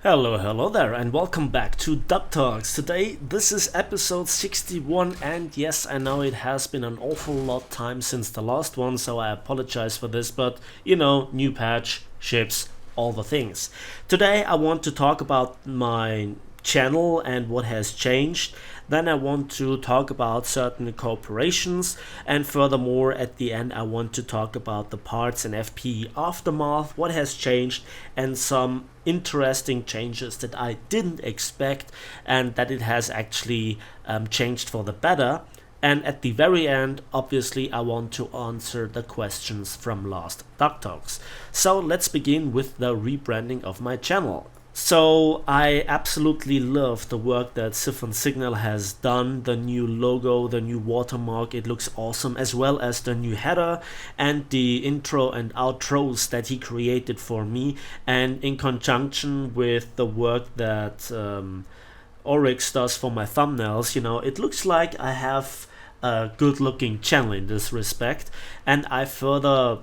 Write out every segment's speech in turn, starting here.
Hello there, and welcome back to Duck Talks. Today, this is episode 61, and yes, I know it has been an awful lot time since the last one, so I apologize for this, but new patch, ships, all the things. Today, I want to talk about my channel and what has changed. Then I want to talk about certain cooperations, and furthermore at the end I want to talk about the parts and FP aftermath, what has changed, and some interesting changes that I didn't expect and that it has actually changed for the better. And at the very end, obviously, I want to answer the questions from last Duck Talks. So let's begin with the rebranding of my channel. So I absolutely love the work that Syphon Signal has done, the new logo, the new watermark, it looks awesome, as well as the new header and the intro and outros that he created for me, and in conjunction with the work that Oryx does for my thumbnails, it looks like I have a good looking channel in this respect, and I further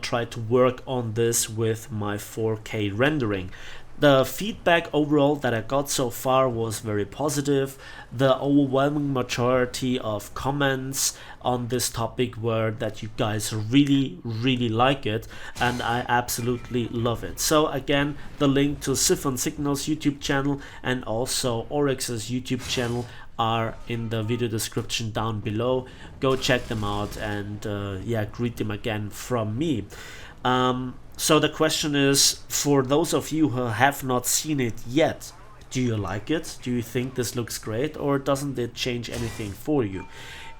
try to work on this with my 4K rendering. The feedback overall that I got so far was very positive. The overwhelming majority of comments on this topic were that you guys really like it, and I absolutely love it. So again, the link to Syphon Signal's YouTube channel and also Oryx's YouTube channel are in the video description down below. Go check them out and greet them again from me. So the question is, for those of you who have not seen it yet, do you like it? Do you think this looks great, or doesn't it change anything for you?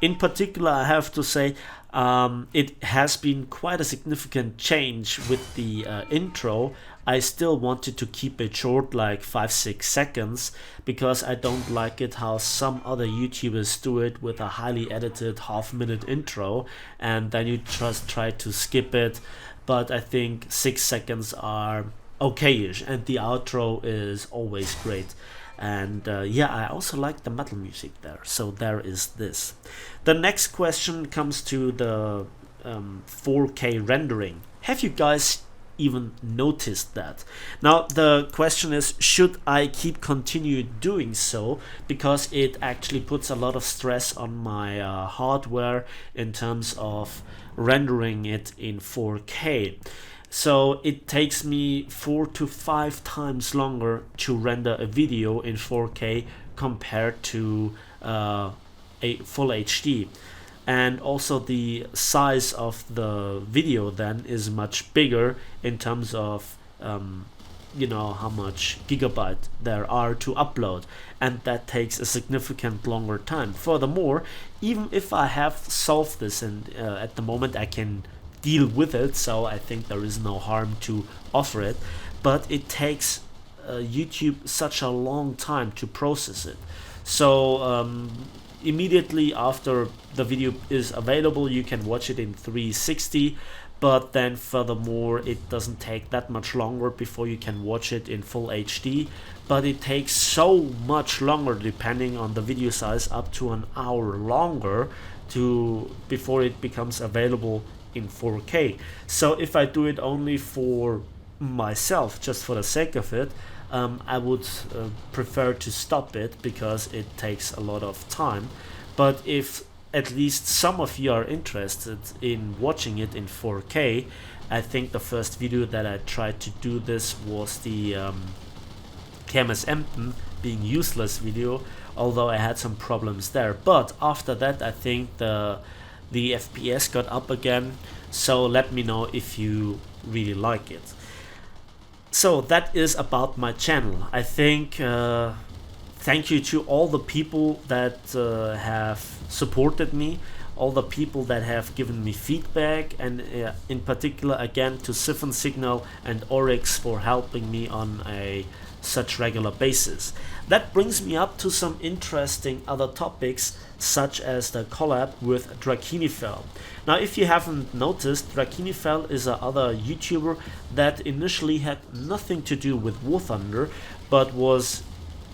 In particular, I have to say it has been quite a significant change with the intro. I still wanted to keep it short, like 5-6 seconds, because I don't like it how some other YouTubers do it with a highly edited half-minute intro, and then you just try to skip it. But I think 6 seconds are okay-ish, and the outro is always great. And I also like the metal music there, so there is this. The next question comes to the 4K rendering. Have you guys even noticed that? Now the question is, should I continue doing so, because it actually puts a lot of stress on my hardware in terms of rendering it in 4K. So it takes me 4 to 5 times longer to render a video in 4K compared to a full HD. And also the size of the video then is much bigger in terms of how much gigabyte there are to upload, and that takes a significant longer time. Furthermore, even if I have solved this and at the moment I can deal with it, so I think there is no harm to offer it, but it takes YouTube such a long time to process it. So immediately after the video is available, you can watch it in 360, but then furthermore it doesn't take that much longer before you can watch it in full HD, but it takes so much longer, depending on the video size, up to an hour longer before it becomes available in 4K. So if I do it only for myself, just for the sake of it, I would prefer to stop it, because it takes a lot of time. But if at least some of you are interested in watching it in 4K, I think the first video that I tried to do this was the KMS Emden being useless video, although I had some problems there. But after that, I think the FPS got up again, so let me know if you really like it. So that is about my channel. I think thank you to all the people that have supported me, all the people that have given me feedback, and in particular again to Syphon Signal and Oryx for helping me on a such regular basis. That brings me up to some interesting other topics, such as the collab with Drakhinifel. Now, if you haven't noticed, Drakhinifel is another YouTuber that initially had nothing to do with War Thunder, but was,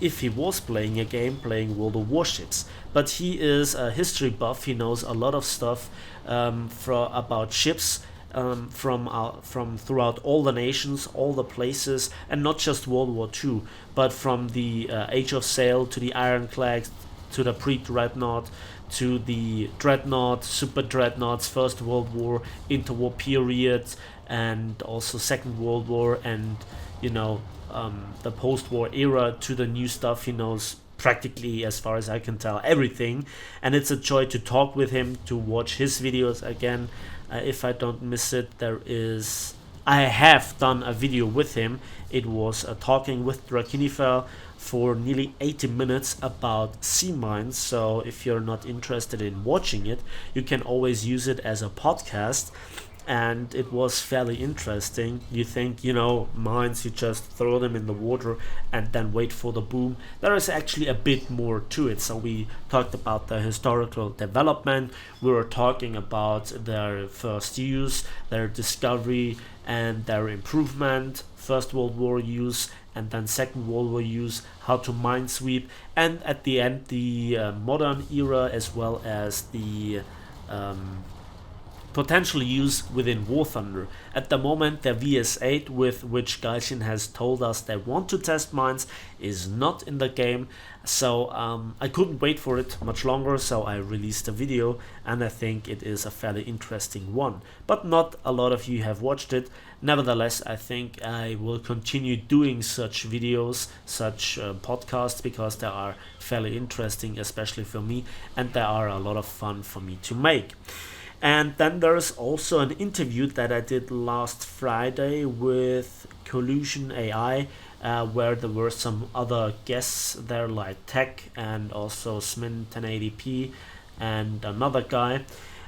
if he was playing a game, playing World of Warships. But he is a history buff, he knows a lot of stuff about ships, from throughout all the nations, all the places, and not just World War II, but from the Age of Sail to the Ironclad to the pre-dreadnought to the dreadnought, super dreadnoughts, First World War, interwar period, and also Second World War, and you know the post-war era to the new stuff. He knows practically, as far as I can tell, everything, and it's a joy to talk with him, to watch his videos again. If I don't miss it, I have done a video with him. It was talking with Drakinifel for nearly 80 minutes about sea mines. So if you're not interested in watching it, you can always use it as a podcast. And it was fairly interesting. You think, mines, you just throw them in the water and then wait for the boom. There is actually a bit more to it. So we talked about the historical development, we were talking about their first use, their discovery and their improvement, First World War use, and then Second World War use, how to minesweep, and at the end the modern era, as well as the potential use within War Thunder. At the moment, the VS8 with which Gaijin has told us they want to test mines is not in the game, so I couldn't wait for it much longer, so I released a video, and I think it is a fairly interesting one. But not a lot of you have watched it. Nevertheless, I think I will continue doing such videos, such podcasts, because they are fairly interesting, especially for me, and they are a lot of fun for me to make. And then there's also an interview that I did last Friday with Collusion AI, where there were some other guests there like Tech and also Smin 1080p and another guy.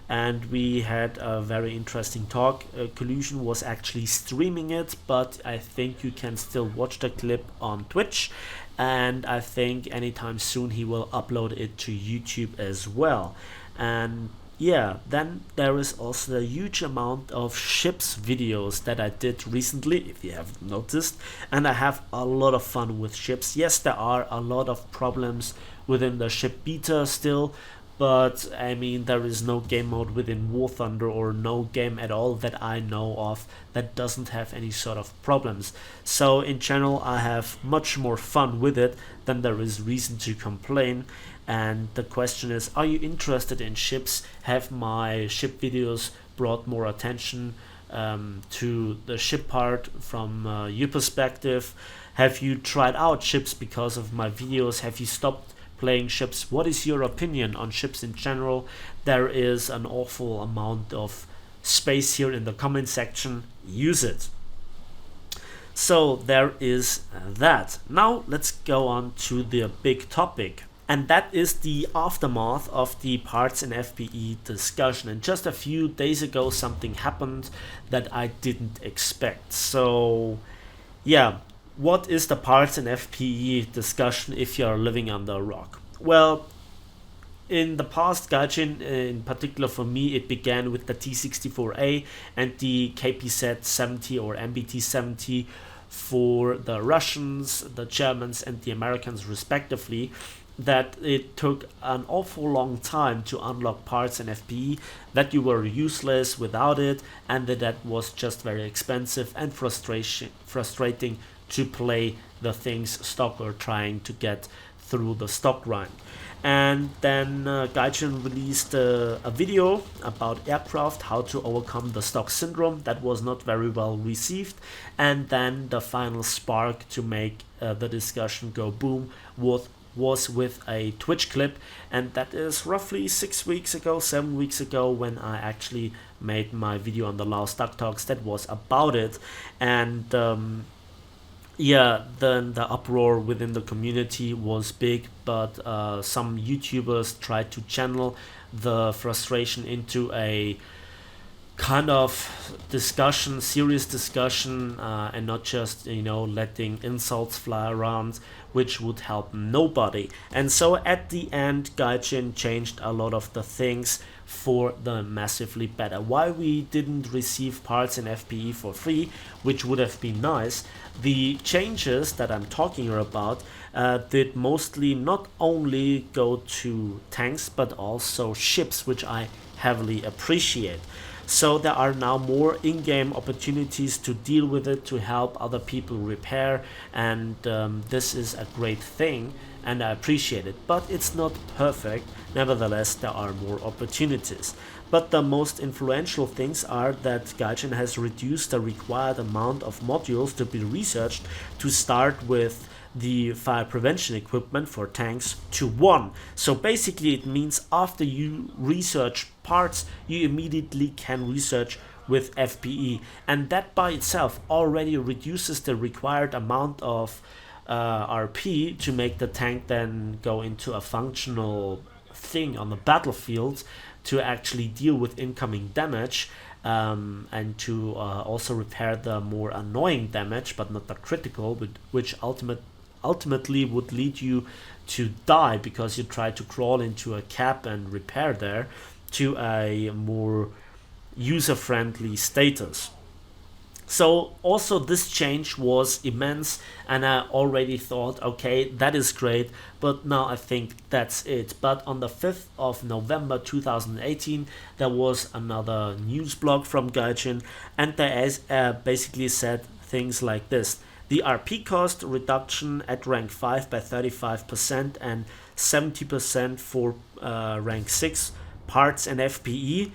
And we had a very interesting talk. Collusion was actually streaming it, but I think you can still watch the clip on Twitch. And I think anytime soon he will upload it to YouTube as well. And yeah, then there is also a huge amount of ships videos that I did recently, if you haven't noticed, and I have a lot of fun with ships. Yes, there are a lot of problems within the ship beta still, but I mean, there is no game mode within War Thunder, or no game at all that I know of, that doesn't have any sort of problems. So in general, I have much more fun with it than there is reason to complain. And the question is, are you interested in ships? Have my ship videos brought more attention to the ship part from your perspective? Have you tried out ships because of my videos? Have you stopped playing ships? What is your opinion on ships in general? There is an awful amount of space here in the comment section. Use it. So there is that. Now let's go on to the big topic. And that is the aftermath of the parts in FPE discussion. And just a few days ago, something happened that I didn't expect. So, yeah, what is the parts in FPE discussion if you're living under a rock? Well, in the past, Gaijin, in particular for me, it began with the T64A and the KPZ-70 or MBT-70 for the Russians, the Germans, and the Americans respectively. That it took an awful long time to unlock parts in FPE, that you were useless without it, and that was just very expensive and frustrating to play the things stock or trying to get through the stock grind. And then Gaijin released a video about aircraft, how to overcome the stock syndrome. That was not very well received. And then the final spark to make the discussion go boom was with a Twitch clip, and that is roughly 7 weeks ago, when I actually made my video on the last Duck Talks that was about it. And yeah, then the uproar within the community was big, but some YouTubers tried to channel the frustration into a kind of discussion, serious discussion, and not just letting insults fly around, which would help nobody. And so at the end, Gaijin changed a lot of the things for the massively better. Why we didn't receive parts in FPE for free, which would have been nice. The changes that I'm talking about did mostly not only go to tanks, but also ships, which I heavily appreciate. So there are now more in-game opportunities to deal with it, to help other people repair, and this is a great thing, and I appreciate it. But it's not perfect. Nevertheless, there are more opportunities. But the most influential things are that Gaijin has reduced the required amount of modules to be researched, to start with the fire prevention equipment for tanks to 1. So basically it means after you research parts, you immediately can research with FPE, and that by itself already reduces the required amount of RP to make the tank then go into a functional thing on the battlefield to actually deal with incoming damage, and to also repair the more annoying damage but not the critical, which ultimately would lead you to die because you try to crawl into a cap and repair there, to a more user-friendly status. So also this change was immense, and I already thought, okay, that is great, but now I think that's it. But on the 5th of November 2018, there was another news blog from Gaijin, and they basically said things like this: the RP cost reduction at rank 5 by 35% and 70% for rank 6 parts and FPE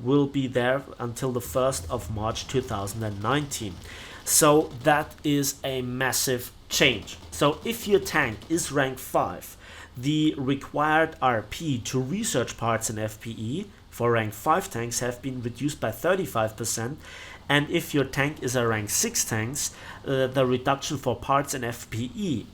will be there until the 1st of March 2019. So that is a massive change. So if your tank is rank 5, the required RP to research parts and FPE for rank 5 tanks have been reduced by 35%, and if your tank is a rank 6 tanks, the reduction for parts and FPE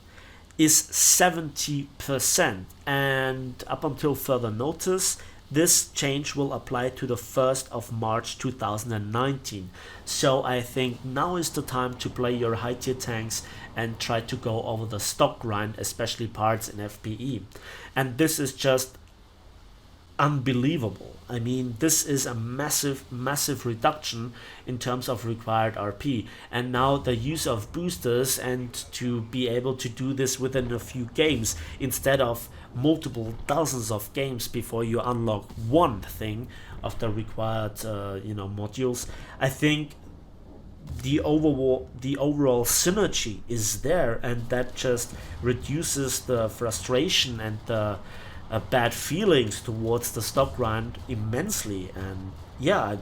is 70%, and up until further notice, this change will apply to the 1st of March 2019. So I think now is the time to play your high tier tanks and try to go over the stock grind, especially parts and FPE. And this is just unbelievable. I mean, this is a massive reduction in terms of required RP, and now the use of boosters, and to be able to do this within a few games instead of multiple dozens of games before you unlock one thing of the required modules. I think the overall synergy is there, and that just reduces the frustration and the bad feelings towards the stock grind immensely. And yeah,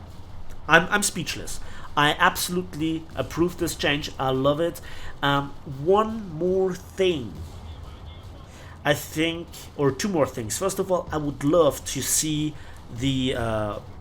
I'm speechless. I absolutely approve this change. I love it. One more thing, I think, or two more things. First of all, I would love to see the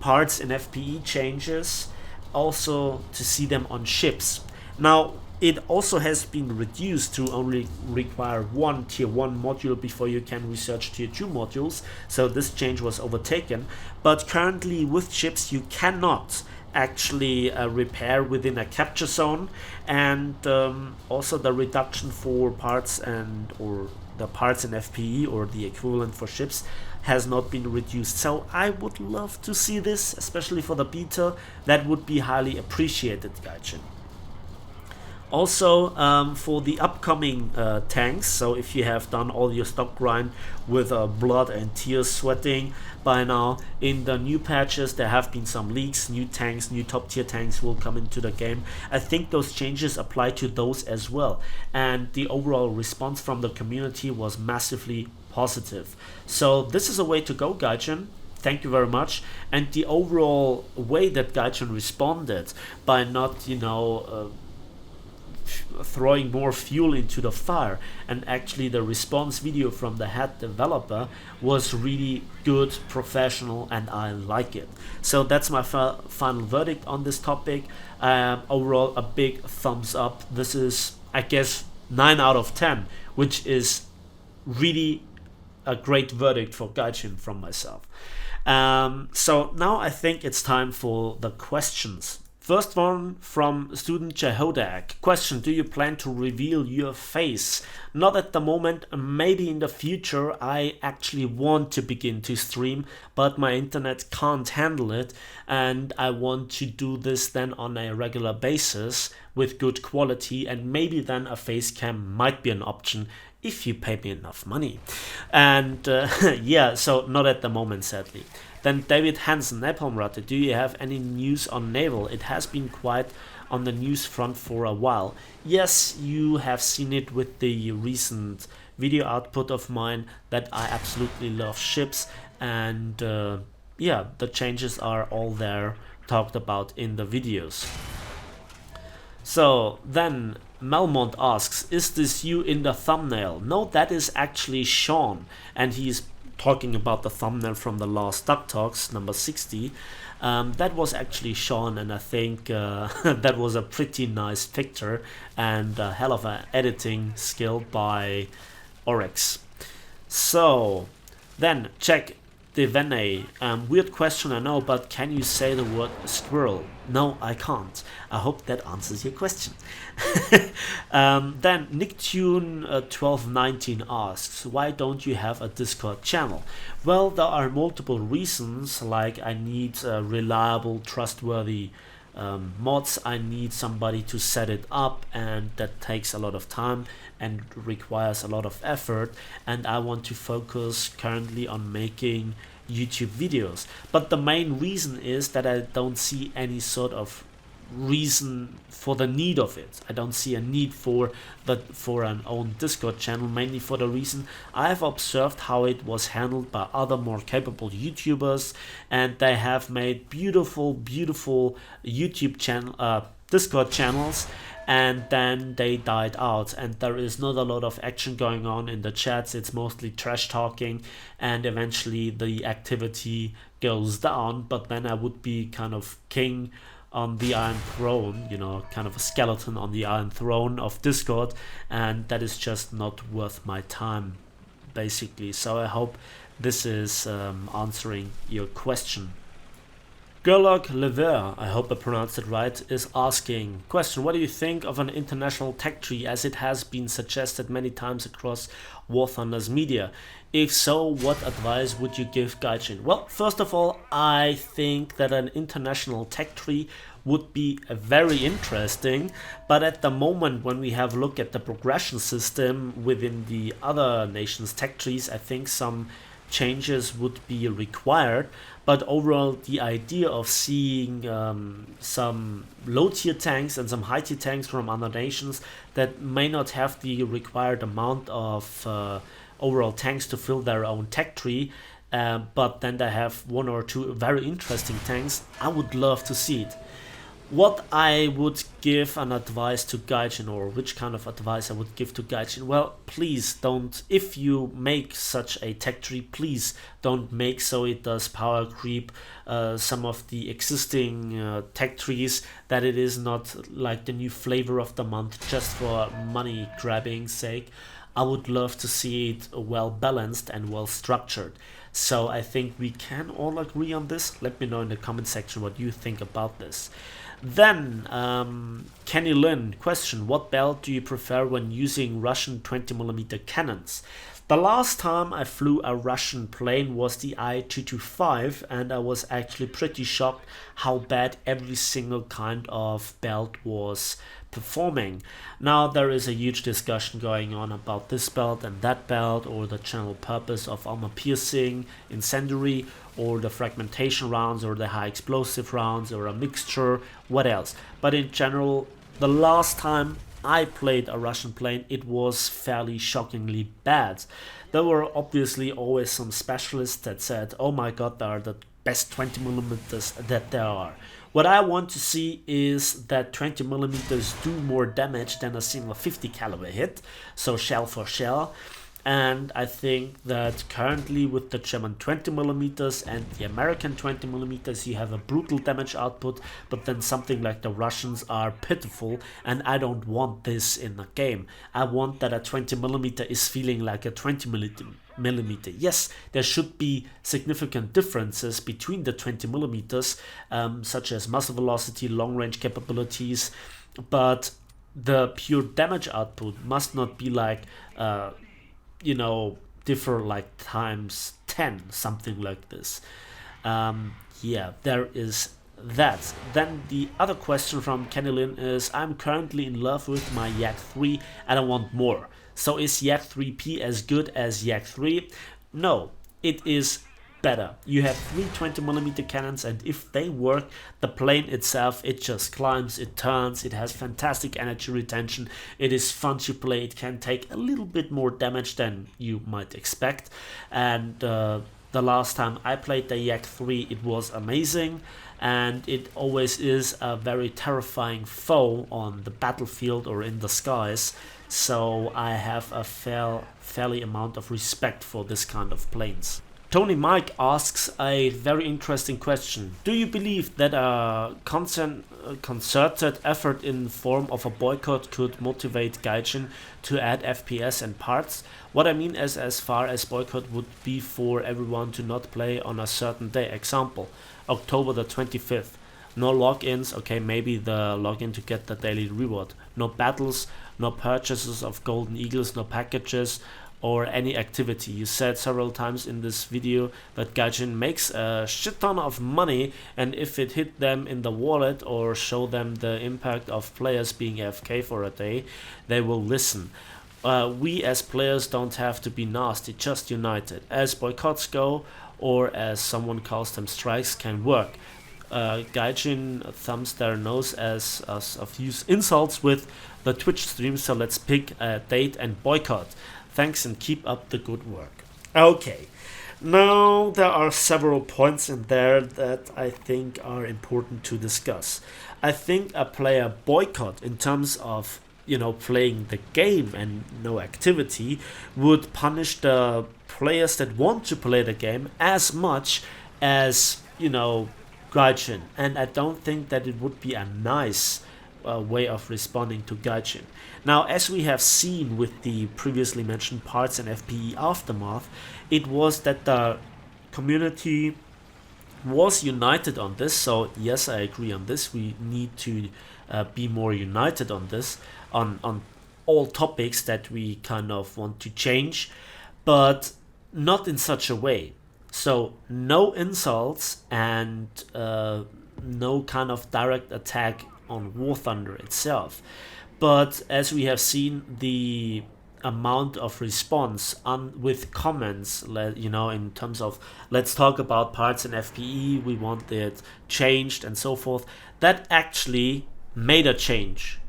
parts and FPE changes, also to see them on ships. Now, it also has been reduced to only require one tier 1 module before you can research tier 2 modules, so this change was overtaken. But currently with ships you cannot actually repair within a capture zone, and also the reduction for parts and the parts in FPE, or the equivalent for ships, has not been reduced. So I would love to see this, especially for the beta. That would be highly appreciated, Gaijin. Also, for the upcoming tanks, so if you have done all your stock grind with blood and tears sweating by now, in the new patches there have been some leaks. New tanks, new top tier tanks will come into the game. I think those changes apply to those as well, and the overall response from the community was massively positive. So this is a way to go, Gaijin. Thank you very much. And the overall way that Gaijin responded, by not throwing more fuel into the fire, and actually the response video from the head developer was really good, professional, and I like it. So that's my final verdict on this topic. Overall, a big thumbs up. This is, I guess, 9 out of 10, which is really a great verdict for Gaijin from myself. So now I think it's time for the questions. First one from student Jehodak. Question: do you plan to reveal your face? Not at the moment, maybe in the future. I actually want to begin to stream, but my internet can't handle it, and I want to do this then on a regular basis with good quality, and maybe then a face cam might be an option if you pay me enough money. And yeah, so not at the moment, sadly. Then David Hansen, Napalmratte, do you have any news on Naval? It has been quite on the news front for a while. Yes, you have seen it with the recent video output of mine that I absolutely love ships, and yeah, the changes are all there talked about in the videos. So then Melmont asks, is this you in the thumbnail? No, that is actually Sean, and he's talking about the thumbnail from the last Duck Talks, number 60. That was actually Sean, and I think that was a pretty nice picture and a hell of an editing skill by Oryx. So then check Devene. Weird question, I know, but can you say the word squirrel? No, I can't. I hope that answers your question. Then Nicktoon1219 asks, why don't you have a Discord channel? Well, there are multiple reasons, like I need reliable, trustworthy mods. I need somebody to set it up, and that takes a lot of time and requires a lot of effort, and I want to focus currently on making YouTube videos. But the main reason is that I don't see any sort of reason for the need of it. I don't see a need for an own Discord channel, mainly for the reason I've observed how it was handled by other more capable YouTubers, and they have made beautiful YouTube channel Discord channels, and then they died out, and there is not a lot of action going on in the chats. It's mostly trash talking, and eventually the activity goes down. But then I would be kind of king on the Iron Throne, you know, kind of a skeleton on the Iron Throne of Discord, and that is just not worth my time, basically. So I hope this is answering your question. Gerlach Lever, I hope I pronounced it right, is asking, question, what do you think of an international tech tree as it has been suggested many times across War Thunder's media? If so, what advice would you give Gaijin? Well, first of all, I think that an international tech tree would be very interesting, but at the moment when we have a look at the progression system within the other nations' tech trees, I think some changes would be required. But overall, the idea of seeing some low tier tanks and some high tier tanks from other nations that may not have the required amount of overall tanks to fill their own tech tree, but then they have one or two very interesting tanks, I would love to see it. What I would give an advice to Gaijin, or which kind of advice I would give to Gaijin, well, please don't, if you make such a tech tree, please don't make so it does power creep some of the existing tech trees, that it is not like the new flavor of the month just for money grabbing sake. I would love to see it well balanced and well structured. So I think we can all agree on this. Let me know in the comment section what you think about this. Then Kenny Lynn, question, what belt do you prefer when using Russian 20mm cannons? The last time I flew a Russian plane was the I-225, and I was actually pretty shocked how bad every single kind of belt was performing. Now there is a huge discussion going on about this belt and that belt, or the general purpose of armor piercing, incendiary, or the fragmentation rounds, or the high explosive rounds, or a mixture, what else. But in general, the last time I played a Russian plane, it was fairly shockingly bad. There were obviously always some specialists that said, oh my god, they are the best 20mm that there are. What I want to see is that 20mm do more damage than a single 50 caliber hit, so shell for shell. And I think that currently with the German 20mm and the American 20mm, you have a brutal damage output, but then something like the Russians are pitiful, and I don't want this in the game. I want that a 20mm is feeling like a 20mm. Yes, there should be significant differences between the 20mm, such as muzzle velocity, long range capabilities, but the pure damage output must not be like you know, differ like times 10, something like this. Yeah, there is that. Then the other question from Kenny Lynn is, I'm currently in love with my Yak 3 and I want more. So is Yak 3P as good as Yak 3? No, it is better. You have 3 20mm cannons, and if they work, the plane itself, it just climbs, it turns, it has fantastic energy retention, it is fun to play, it can take a little bit more damage than you might expect. And the last time I played the Yak 3, it was amazing, and it always is a very terrifying foe on the battlefield or in the skies. So I have a fairly amount of respect for this kind of planes. Tony Mike asks a very interesting question. Do you believe that a concerted effort in form of a boycott could motivate Gaijin to add FPS and parts? What I mean is, as far as boycott would be for everyone to not play on a certain day. Example, October the 25th. No logins, okay, maybe the login to get the daily reward. No battles, no purchases of golden eagles, no packages or any activity. You said several times in this video that Gaijin makes a shit ton of money, and if it hit them in the wallet or show them the impact of players being AFK for a day, they will listen. We as players don't have to be nasty, just united. As boycotts go, or as someone calls them, strikes can work. Gaijin thumbs their nose as a few insults with the Twitch stream, so let's pick a date and boycott. Thanks and keep up the good work. Okay, now there are several points in there that I think are important to discuss. I think a player boycott in terms of, playing the game and no activity would punish the players that want to play the game as much as, Gaijin. And I don't think that it would be a nice way of responding to Gaijin. Now, as we have seen with the previously mentioned parts and FPE Aftermath, it was that the community was united on this. So yes, I agree on this. We need to be more united on this, on all topics that we kind of want to change, but not in such a way. So no insults and no kind of direct attack on War Thunder itself. But as we have seen, the amount of response with comments, in terms of let's talk about parts in FPE, we want it changed and so forth, that actually made a change.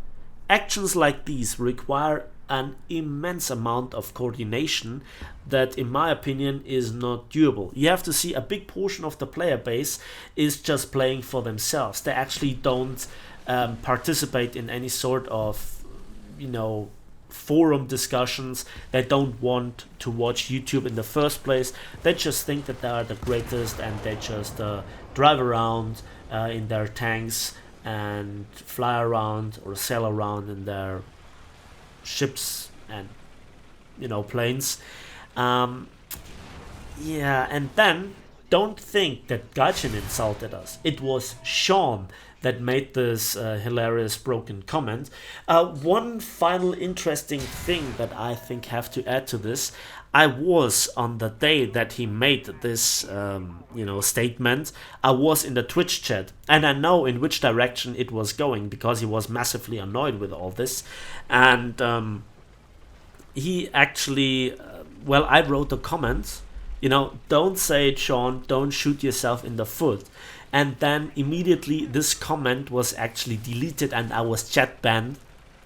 Actions like these require an immense amount of coordination that, in my opinion, is not doable. You have to see a big portion of the player base is just playing for themselves. They actually don't participate in any sort of, forum discussions. They don't want to watch YouTube in the first place. They just think that they are the greatest, and they just drive around in their tanks and fly around or sail around in their ships and planes. And then don't think that Gaijin insulted us. It was Sean that made this hilarious broken comment. One final interesting thing that I think have to add to this, I was on the day that he made this statement, I was in the Twitch chat, and I know in which direction it was going because he was massively annoyed with all this. And he actually, I wrote a comment, don't say it, Sean, don't shoot yourself in the foot. And then immediately this comment was actually deleted, and I was chat banned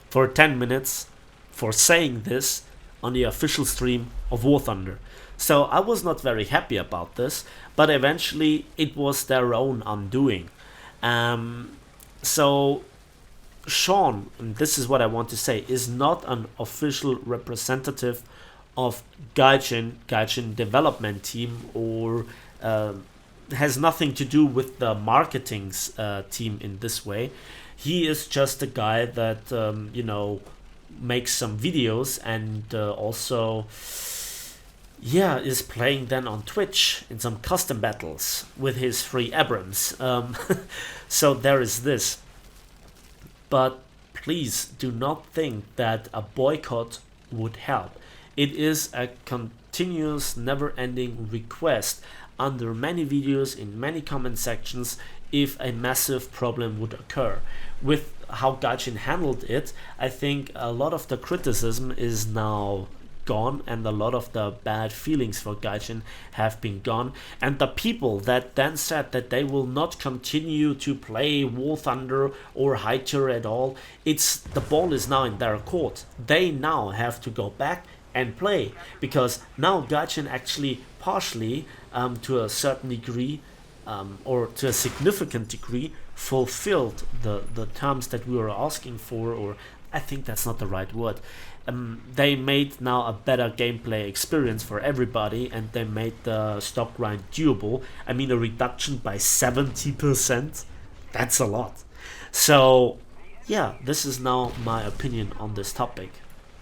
for 10 minutes for saying this on the official stream of War Thunder. So I was not very happy about this, but eventually it was their own undoing. So Sean, and this is what I want to say, is not an official representative of Gaijin development team, or has nothing to do with the marketing team in this way. He is just a guy that makes some videos and also is playing then on Twitch in some custom battles with his free Abrams. So there is this. But please do not think that a boycott would help. It is a continuous, never-ending request under many videos in many comment sections if a massive problem would occur. With how Gaijin handled it, I think a lot of the criticism is now gone, and a lot of the bad feelings for Gaijin have been gone. And the people that then said that they will not continue to play War Thunder or High Tier at all, the ball is now in their court. They now have to go back and play, because now Gaijin actually partially, to a certain degree, or to a significant degree, fulfilled the terms that we were asking for, or I think that's not the right word. They made now a better gameplay experience for everybody, and they made the stock grind doable. I mean, a reduction by 70%, that's a lot. So yeah, this is now my opinion on this topic.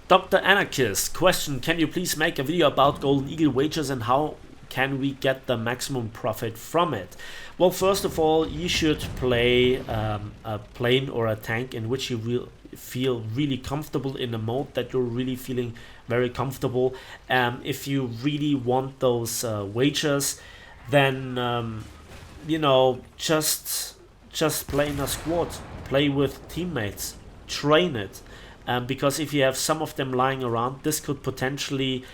Dr. Anarchist, question, can you please make a video about Golden Eagle wagers and how can we get the maximum profit from it? Well, first of all, you should play a plane or a tank in which you feel really comfortable, in a mode that you're really feeling very comfortable. If you really want those wagers, then you know, just play in a squad, play with teammates, train it. Because if you have some of them lying around, this could potentially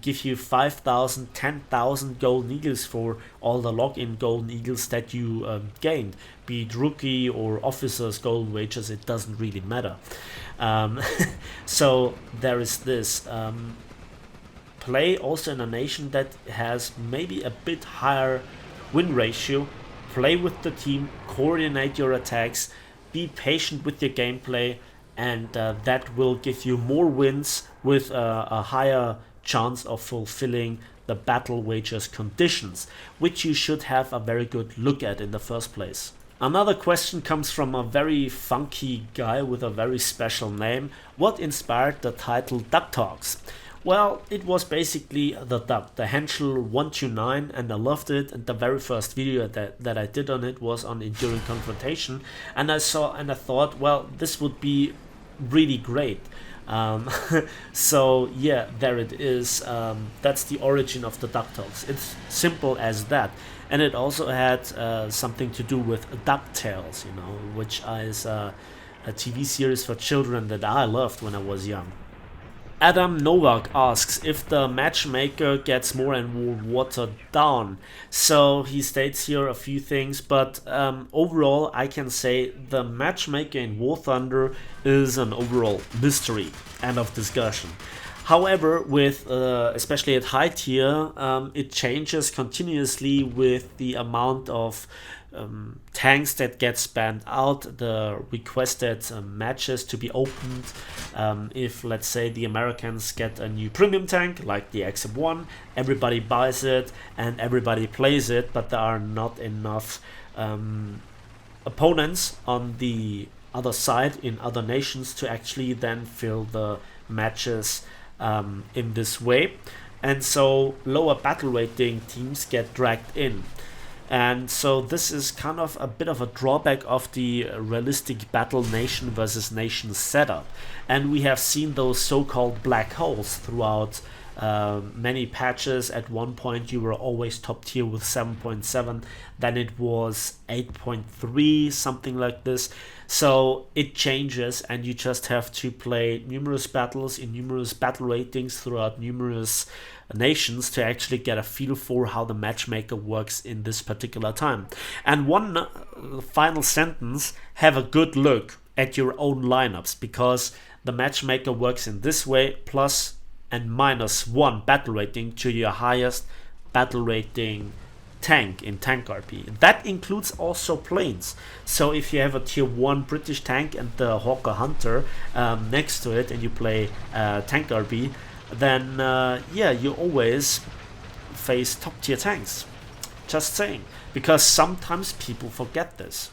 give you 5,000, 10,000 golden eagles for all the login golden eagles that you gained. Be it rookie or officers golden wagers, it doesn't really matter. So there is this. Play also in a nation that has maybe a bit higher win ratio. Play with the team, coordinate your attacks, be patient with your gameplay, and that will give you more wins with a higher chance of fulfilling the battle wagers conditions, which you should have a very good look at in the first place. Another question comes from a very funky guy with a very special name. What inspired the title Duck Talks? Well, it was basically the duck, the Henschel 129, and I loved it. And the very first video that I did on it was on Enduring Confrontation, and I thought, well, this would be really great. So yeah, there it is. That's the origin of the Duck Talks. It's simple as that, and it also had something to do with DuckTales, you know, which is a TV series for children that I loved when I was young. Adam Novak asks if the matchmaker gets more and more watered down. So he states here a few things, but overall I can say the matchmaker in War Thunder is an overall mystery. End of discussion. However, with especially at high tier, it changes continuously with the amount of tanks that get spanned out, the requested matches to be opened. If, let's say, the Americans get a new premium tank like the XM1, everybody buys it and everybody plays it, but there are not enough opponents on the other side in other nations to actually then fill the matches in this way, and so lower battle rating teams get dragged in. And so this is kind of a bit of a drawback of the realistic battle nation versus nation setup. And we have seen those so-called black holes throughout many patches. At one point you were always top tier with 7.7, then it was 8.3, something like this. So it changes, and you just have to play numerous battles in numerous battle ratings throughout numerous nations to actually get a feel for how the matchmaker works in this particular time. And one final sentence, have a good look at your own lineups, because the matchmaker works in this way: plus and -1 battle rating to your highest battle rating tank in tank RP. That includes also planes. So if you have a tier 1 British tank and the Hawker Hunter next to it, and you play tank RP, then yeah, you always face top tier tanks. Just saying, because sometimes people forget this.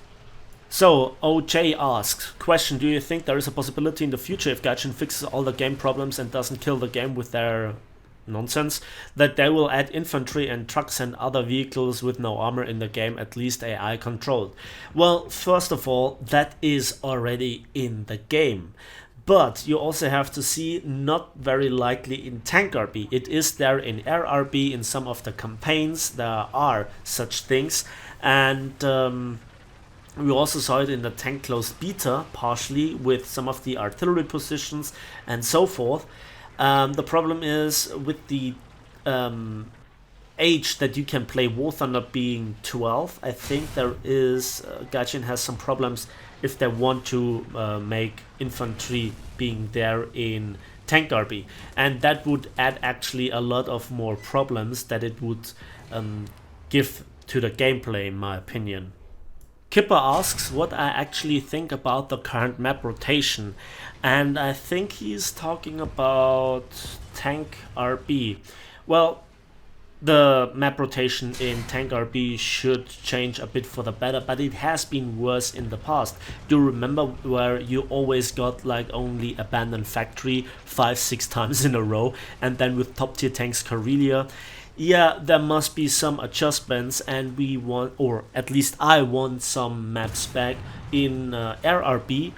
So OJ asks, question, do you think there is a possibility in the future, if Gaijin fixes all the game problems and doesn't kill the game with their nonsense, that they will add infantry and trucks and other vehicles with no armor in the game, at least AI controlled? Well, first of all, that is already in the game. But you also have to see, not very likely in tank RP. It is there in air RP, in some of the campaigns there are such things, and we also saw it in the tank closed beta, partially with some of the artillery positions and so forth. The problem is with the age that you can play War Thunder being 12. I think there is Gaijin has some problems if they want to make infantry being there in tank RB, and that would add actually a lot of more problems that it would give to the gameplay, in my opinion. Kipper asks what I actually think about the current map rotation, and I think he's talking about tank RB. Well, the map rotation in tank RB should change a bit for the better, but it has been worse in the past. Do you remember where you always got like only abandoned factory 5-6 times in a row, and then with top tier tanks Karelia? Yeah, there must be some adjustments, and we want, or at least I want, some maps back in RRB.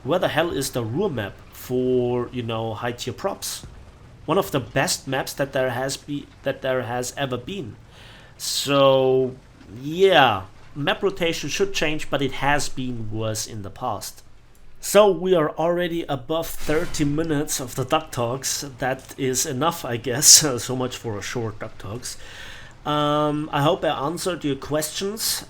Where the hell is the Ruhr map for, you know, high tier props? One of the best maps that there has ever been. So yeah, map rotation should change, but it has been worse in the past. So we are already above 30 minutes of the Duck Talks. That is enough, I guess. So much for a short Duck Talks. I hope I answered your questions.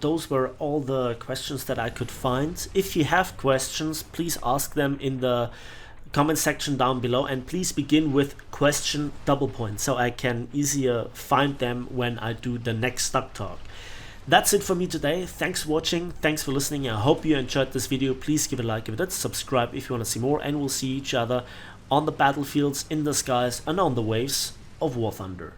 Those were all the questions that I could find. If you have questions, please ask them in the comment section down below, and please begin with question double point so I can easier find them when I do the next Duck Talk. That's it for me today. Thanks for watching, thanks for listening. I hope you enjoyed this video. Please give it a like, give it a subscribe if you want to see more, and we'll see each other on the battlefields, in the skies, and on the waves of War Thunder.